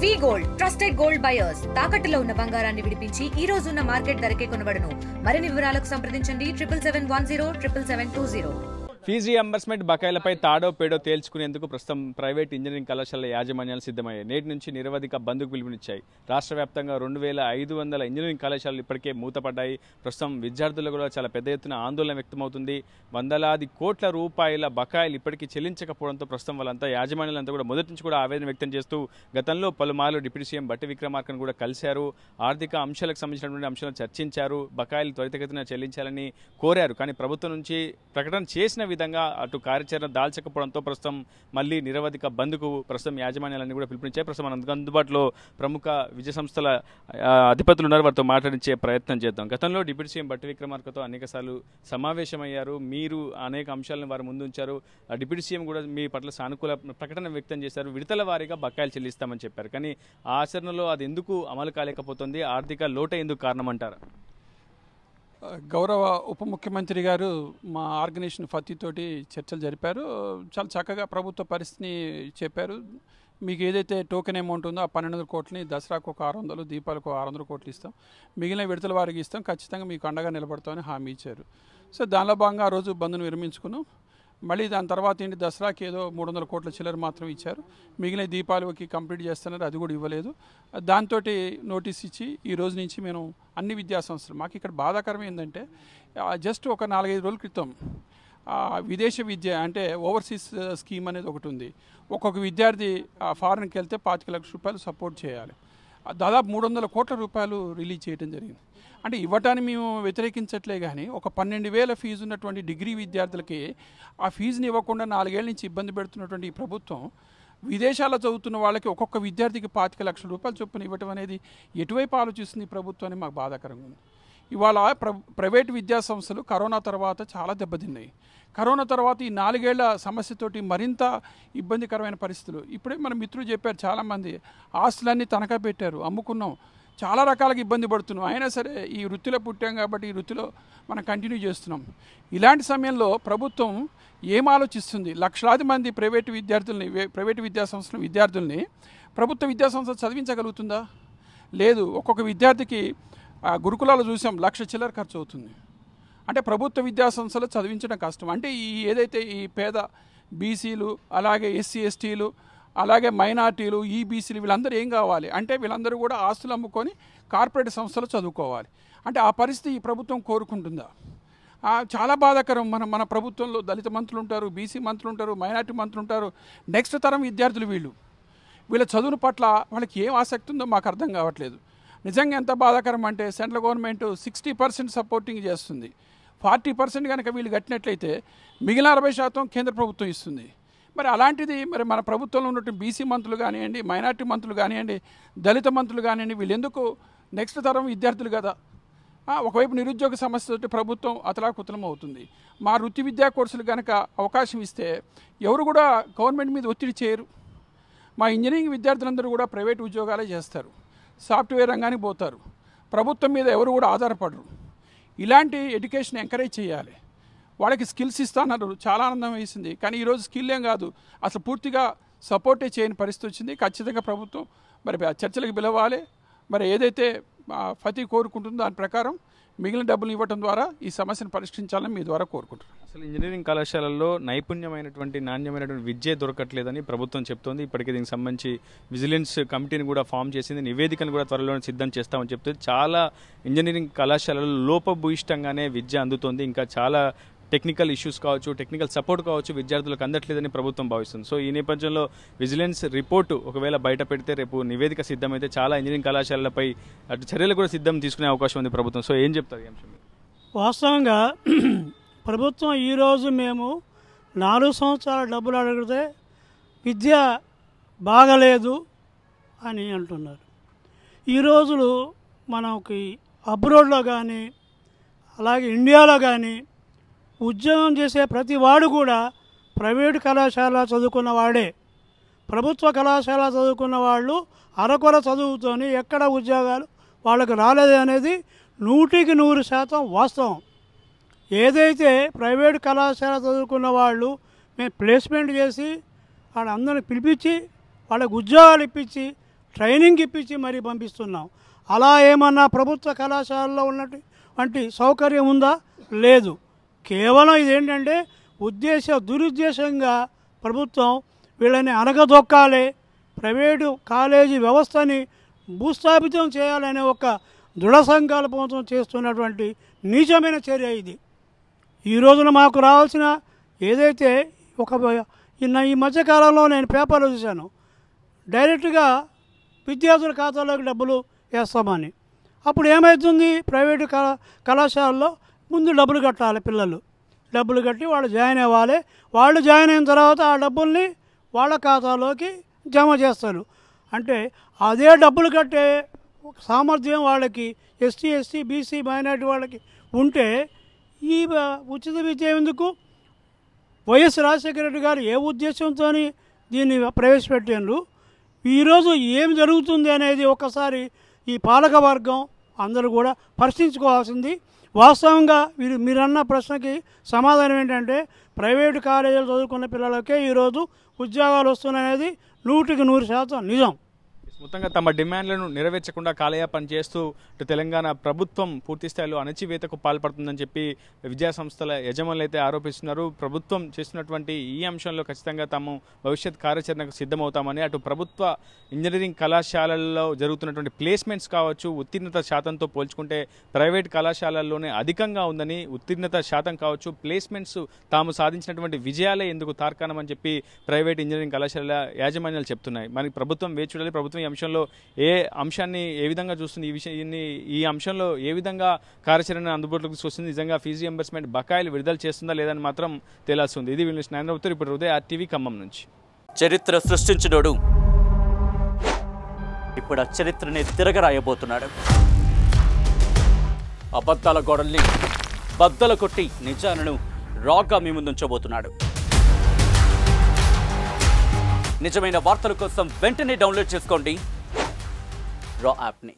వి gold trusted gold buyers తాకట్టులో ఉన్న బంగారాన్ని విడిపించి ఈ రోజు ఉన్న మార్కెట్ ధరకే కొనబడును. మరిన్ని వివరాలకు సంప్రదించండి 77107720. ఫీజు రియంబర్స్మెంట్ బకాయిలపై తాడో పేడో తేల్చుకునేందుకు ప్రస్తుతం ప్రైవేట్ ఇంజనీరింగ్ కళాశాల యాజమాన్యాలు సిద్ధమయ్యాయి. నేటి నుంచి నిరవధిక బంద్కు పిలుపునిచ్చాయి. రాష్ట్ర వ్యాప్తంగా 2500 ఇంజనీరింగ్ కళాశాలలు ఇప్పటికే మూతపడ్డాయి. ప్రస్తుతం విద్యార్థులు కూడా చాలా పెద్ద ఎత్తున ఆందోళన వ్యక్తమవుతుంది. వందలాది కోట్ల రూపాయల బకాయిలు ఇప్పటికీ చెల్లించకపోవడంతో ప్రస్తుతం వాళ్ళంతా యాజమాన్యాలంతా కూడా మొదటి నుంచి కూడా ఆవేదన వ్యక్తం చేస్తూ గతంలో పలుమార్లు డిప్యూటీ సీఎం బట్టి విక్రమార్కను కూడా కలిశారు. ఆర్థిక అంశాలకు సంబంధించినటువంటి అంశాలను చర్చించారు. బకాయిలు త్వరితగతిన చెల్లించాలని కోరారు. కానీ ప్రభుత్వం నుంచి ప్రకటన చేసిన విధంగా అటు కార్యాచరణ దాల్చకపోవడంతో ప్రస్తుతం మళ్ళీ నిరవధిక బంద్కు ప్రస్తుతం యాజమాన్యాలన్నీ కూడా పిలుపునిచ్చాయి. ప్రస్తుతం మన అందుబాటులో ప్రముఖ విద్యా సంస్థల అధిపతులు ఉన్నారు. వారితో మాట్లాడించే ప్రయత్నం చేద్దాం. గతంలో డిప్యూటీ సీఎం బట్టి విక్రమార్కతో అనేకసార్లు సమావేశమయ్యారు. మీరు అనేక అంశాలను వారి ముందు ఉంచారు. డిప్యూటీ సీఎం కూడా మీ పట్ల సానుకూల ప్రకటన వ్యక్తం చేశారు. విడతల వారీగా బకాయిలు చెల్లిస్తామని చెప్పారు. కానీ ఆ ఆచరణలో అది ఎందుకు అమలు కాలేకపోతుంది? ఆర్థిక లోటే ఎందుకు కారణం అంటారు? గౌరవ ఉప ముఖ్యమంత్రి గారు మా ఆర్గనైజేషన్ ఫతీతోటి చర్చలు జరిపారు. చాలా చక్కగా ప్రభుత్వ పరిస్థితిని చెప్పారు. మీకు ఏదైతే టోకెన్ అమౌంట్ ఉందో ఆ 1200 కోట్లని దసరాకు ఒక 600, దీపాలకు 600 కోట్లు ఇస్తాం, మిగిలిన విడతల వారికి ఇస్తాం, ఖచ్చితంగా మీకు అండగా నిలబడతామని హామీ ఇచ్చారు. సో దానిలో భాగంగా ఆ రోజు బంద్ను విరమించుకున్నాం. మళ్ళీ దాని తర్వాత ఏంటి, దసరాకి ఏదో 300 కోట్ల చిల్లర మాత్రం ఇచ్చారు, మిగిలిన దీపావళికి కంప్లీట్ చేస్తున్నారు, అది కూడా ఇవ్వలేదు. దాంతో నోటీస్ ఇచ్చి ఈ రోజు నుంచి మేము అన్ని విద్యా సంస్థలు, మాకు ఇక్కడ బాధాకరం ఏంటంటే జస్ట్ ఒక 4-5 రోజుల క్రితం విదేశ విద్య అంటే ఓవర్సీస్ స్కీమ్ అనేది ఒకటి ఉంది. ఒక్కొక్క విద్యార్థి ఫారెన్కి వెళ్తే 25 లక్షల రూపాయలు సపోర్ట్ చేయాలి. దాదాపు 300 కోట్ల రూపాయలు రిలీజ్ చేయడం జరిగింది. అంటే ఇవ్వటాన్ని మేము వ్యతిరేకించట్లే, కానీ ఒక 12,000 ఫీజు ఉన్నటువంటి డిగ్రీ విద్యార్థులకి ఆ ఫీజుని ఇవ్వకుండా 4 ఏళ్ళ నుంచి ఇబ్బంది పెడుతున్నటువంటి ఈ ప్రభుత్వం విదేశాల్లో చదువుతున్న వాళ్ళకి ఒక్కొక్క విద్యార్థికి 25 లక్షల రూపాయలు చొప్పున ఇవ్వటం అనేది ఎటువైపు ఆలోచిస్తుంది ఈ ప్రభుత్వం అని మాకు బాధాకరంగా ఉంది. ఇవాళ ప్రైవేటు విద్యా సంస్థలు కరోనా తర్వాత చాలా దెబ్బతిన్నాయి. కరోనా తర్వాత ఈ 4 ఏళ్ల సమస్యతోటి మరింత ఇబ్బందికరమైన పరిస్థితులు. ఇప్పుడే మన మిత్రులు చెప్పారు, చాలామంది ఆస్తులన్నీ తనఖా పెట్టారు, అమ్ముకున్నాం, చాలా రకాలుగా ఇబ్బంది పడుతున్నాం. అయినా సరే ఈ వృత్తిలో పుట్టాం కాబట్టి ఈ వృత్తిలో మనం కంటిన్యూ చేస్తున్నాం. ఇలాంటి సమయంలో ప్రభుత్వం ఏం ఆలోచిస్తుంది? లక్షలాది మంది ప్రైవేటు విద్యార్థుల్ని, ప్రైవేటు విద్యా సంస్థల విద్యార్థుల్ని ప్రభుత్వ విద్యా సంస్థ చదివించగలుగుతుందా? లేదు. ఒక్కొక్క విద్యార్థికి గురుకులాలు చూసాం, 1,00,000 చిల్లర ఖర్చు అవుతుంది. అంటే ప్రభుత్వ విద్యా సంస్థలు చదివించడం కష్టం. అంటే ఏదైతే ఈ పేద బీసీలు, అలాగే ఎస్సీ ఎస్టీలు, అలాగే మైనార్టీలు, ఈబీసీలు వీళ్ళందరూ ఏం కావాలి అంటే వీళ్ళందరూ కూడా ఆస్తులు అమ్ముకొని కార్పొరేట్ సంస్థలు చదువుకోవాలి. అంటే ఆ పరిస్థితి ఈ ప్రభుత్వం కోరుకుంటుందా? చాలా బాధాకరం. మన ప్రభుత్వంలో దళిత మంత్రులు ఉంటారు, బీసీ మంత్రులు ఉంటారు, మైనార్టీ మంత్రులు ఉంటారు. నెక్స్ట్ తరం విద్యార్థులు వీళ్ళ చదువుల పట్ల వాళ్ళకి ఏం ఆసక్తి ఉందో మాకు అర్థం కావట్లేదు. నిజంగా ఎంత బాధాకరం అంటే సెంట్రల్ గవర్నమెంట్ 60% సపోర్టింగ్ చేస్తుంది. 40% కనుక వీళ్ళు కట్టినట్లయితే మిగిలిన 60% కేంద్ర ప్రభుత్వం ఇస్తుంది. మరి అలాంటిది మరి మన ప్రభుత్వంలో ఉన్నటువంటి బీసీ మంత్రులు కానివ్వండి, మైనార్టీ మంత్రులు కానివ్వండి, దళిత మంత్రులు కానివ్వండి, వీళ్ళు ఎందుకు నెక్స్ట్ తరం విద్యార్థులు కదా? ఒకవైపు నిరుద్యోగ సమస్యతో ప్రభుత్వం అతలాకుతలం అవుతుంది. మా వృత్తి విద్యా కోర్సులు కనుక అవకాశం ఇస్తే ఎవరు కూడా గవర్నమెంట్ మీద ఒత్తిడి చేయరు. మా ఇంజనీరింగ్ విద్యార్థులందరూ కూడా ప్రైవేట్ ఉద్యోగాలే చేస్తారు, సాఫ్ట్వేర్ రంగానికి పోతారు, ప్రభుత్వం మీద ఎవరు కూడా ఆధారపడరు. ఇలాంటి ఎడ్యుకేషన్ ఎంకరేజ్ చేయాలి. వాళ్ళకి స్కిల్స్ ఇస్తాన్నారు, చాలా ఆనందం వేసింది. కానీ ఈరోజు స్కిల్ ఏం కాదు, అసలు పూర్తిగా సపోర్టే చేయని పరిస్థితి వచ్చింది. ఖచ్చితంగా ప్రభుత్వం మరి చర్చలకు పిలవాలి. మరి ఏదైతే ఫతీ కోరుకుంటుందో దాని ప్రకారం మిగిలిన డబ్బులు ఇవ్వడం ద్వారా ఈ సమస్యను పరిష్కరించాలని మీ ద్వారా కోరుకుంటున్నాను. అసలు ఇంజనీరింగ్ కళాశాలల్లో నైపుణ్యమైనటువంటి నాణ్యమైనటువంటి విద్య దొరకట్లేదని ప్రభుత్వం చెప్తోంది. ఇప్పటికే దీనికి సంబంధించి విజిలెన్స్ కమిటీని కూడా ఫామ్ చేసింది, నివేదికను కూడా త్వరలోనే సిద్ధం చేస్తామని చెప్తుంది. చాలా ఇంజనీరింగ్ కళాశాలల్లో లోపభూయిష్టంగానే విద్య అందుతోంది. ఇంకా చాలా టెక్నికల్ ఇష్యూస్ కావచ్చు, టెక్నికల్ సపోర్ట్ కావచ్చు విద్యార్థులకు అందట్లేదని ప్రభుత్వం భావిస్తుంది. సో ఈ నేపథ్యంలో విజిలెన్స్ రిపోర్టు ఒకవేళ బయట పెడితే రేపు నివేదిక సిద్ధమైతే చాలా ఇంజనీరింగ్ కళాశాలలపై అటు చర్యలు కూడా సిద్ధం తీసుకునే అవకాశం ఉంది ప్రభుత్వం. సో ఏం చెప్తారు ఈ అంశం? వాస్తవంగా ప్రభుత్వం ఈరోజు మేము 4 సంవత్సరాల డబ్బులు అడిగితే విద్య బాగలేదు అని అంటున్నారు. ఈ రోజులు మనకి అబ్రోడ్లో కానీ అలాగే ఇండియాలో కానీ ఉద్యోగం చేసే ప్రతి వాడు కూడా ప్రైవేటు కళాశాల చదువుకున్న వాడే. ప్రభుత్వ కళాశాల చదువుకున్న వాళ్ళు అరకొర చదువుతోని ఎక్కడ ఉద్యోగాలు వాళ్ళకు రాలేదు అనేది 100% వాస్తవం. ఏదైతే ప్రైవేటు కళాశాల చదువుకున్న వాళ్ళు మేము ప్లేస్మెంట్ చేసి వాళ్ళందరినీ పిలిపించి వాళ్ళకు ఉద్యోగాలు ఇప్పించి ట్రైనింగ్ ఇప్పించి మరీ పంపిస్తున్నాం. అలా ఏమన్నా ప్రభుత్వ కళాశాలలో ఉన్నటువంటి సౌకర్యం ఉందా? లేదు. కేవలం ఇదేంటంటే దురుద్దేశంగా ప్రభుత్వం వీళ్ళని అనగదొక్కాలి, ప్రైవేటు కాలేజీ వ్యవస్థని భూస్థాపితం చేయాలనే ఒక దృఢ సంకల్పంతో చేస్తున్నటువంటి నీచమైన చర్య ఇది. ఈ రోజున మాకు రావాల్సిన ఏదైతే ఈ మధ్యకాలంలో నేను పేపర్లో చూశాను, డైరెక్ట్గా విద్యార్థుల ఖాతాలోకి డబ్బులు వేస్తామని. అప్పుడు ఏమవుతుంది? ప్రైవేటు కళాశాలలో ముందు డబ్బులు కట్టాలి, పిల్లలు డబ్బులు కట్టి వాళ్ళు జాయిన్ అవ్వాలి. వాళ్ళు జాయిన్ అయిన తర్వాత ఆ డబ్బుల్ని వాళ్ళ ఖాతాలోకి జమ చేస్తారు. అంటే అదే డబ్బులు కట్టే సామర్థ్యం వాళ్ళకి ఎస్టీ, బీసీ, మైనారిటీ వాళ్ళకి ఉంటే ఈ ఉచిత విద్య ఎందుకు? వైఎస్ రాజశేఖర రెడ్డి గారు ఏ ఉద్దేశంతో దీన్ని ప్రవేశపెట్టారు? ఈరోజు ఏం జరుగుతుంది అనేది ఒకసారి ఈ పాలక వర్గం అందరూ కూడా ప్రశ్నించుకోవాల్సింది. వాస్తవంగా మీరన్న ప్రశ్నకి సమాధానం ఏంటంటే ప్రైవేటు కాలేజీలు చదువుకున్న పిల్లలకే ఈరోజు ఉద్యోగాలు వస్తున్నాయనేది 100% నిజం. మొత్తంగా తమ డిమాండ్లను నెరవేర్చకుండా కాలయాపన చేస్తూ తెలంగాణ ప్రభుత్వం పూర్తి స్థాయిలో అణచివేతకు పాల్పడుతుందని చెప్పి విద్యాసంస్థల యజమానులు అయితే ఆరోపిస్తున్నారు. ప్రభుత్వం చేస్తున్నటువంటి ఈ అంశంలో ఖచ్చితంగా తాము భవిష్యత్ కార్యాచరణకు సిద్ధమవుతామని, అటు ప్రభుత్వ ఇంజనీరింగ్ కళాశాలల్లో జరుగుతున్నటువంటి ప్లేస్మెంట్స్ కావచ్చు, ఉత్తీర్ణత శాతంతో పోల్చుకుంటే ప్రైవేట్ కళాశాలల్లోనే అధికంగా ఉందని, ఉత్తీర్ణత శాతం కావచ్చు, ప్లేస్మెంట్స్ తాము సాధించినటువంటి విజయాలే ఎందుకు తార్కాణమని చెప్పి ప్రైవేట్ ఇంజనీరింగ్ కళాశాల యాజమాన్యాలు చెప్తున్నాయి. మరి ప్రభుత్వం వేచి చూడాలి. ప్రభుత్వం అంశంలో ఏ అంశాన్ని ఏ విధంగా చూస్తుంది, ఈ అంశంలో ఏ విధంగా కార్యాచరణ అందుబాటులోకి వస్తుంది, నిజంగా ఫీజు రియంబర్స్మెంట్ బకాయిలు విడుదల చేస్తుందా లేదని మాత్రం తేలాల్సింది. ఇది వీళ్ళు నరేంద్ర ఇప్పుడు ఉదయ RTV ఖమ్మం నుంచి. చరిత్ర సృష్టించినోడు ఇప్పుడు ఆ చరిత్రని తిరగరాయబోతున్నాడు. అబద్ధాల గోడల్ని బద్దలు కొట్టి నిజాలను రాగా మీ ముందుంచబోతున్నాడు. నిజమైన వార్తల కోసం వెంటనే డౌన్లోడ్ చేసుకోండి రా యాప్ని.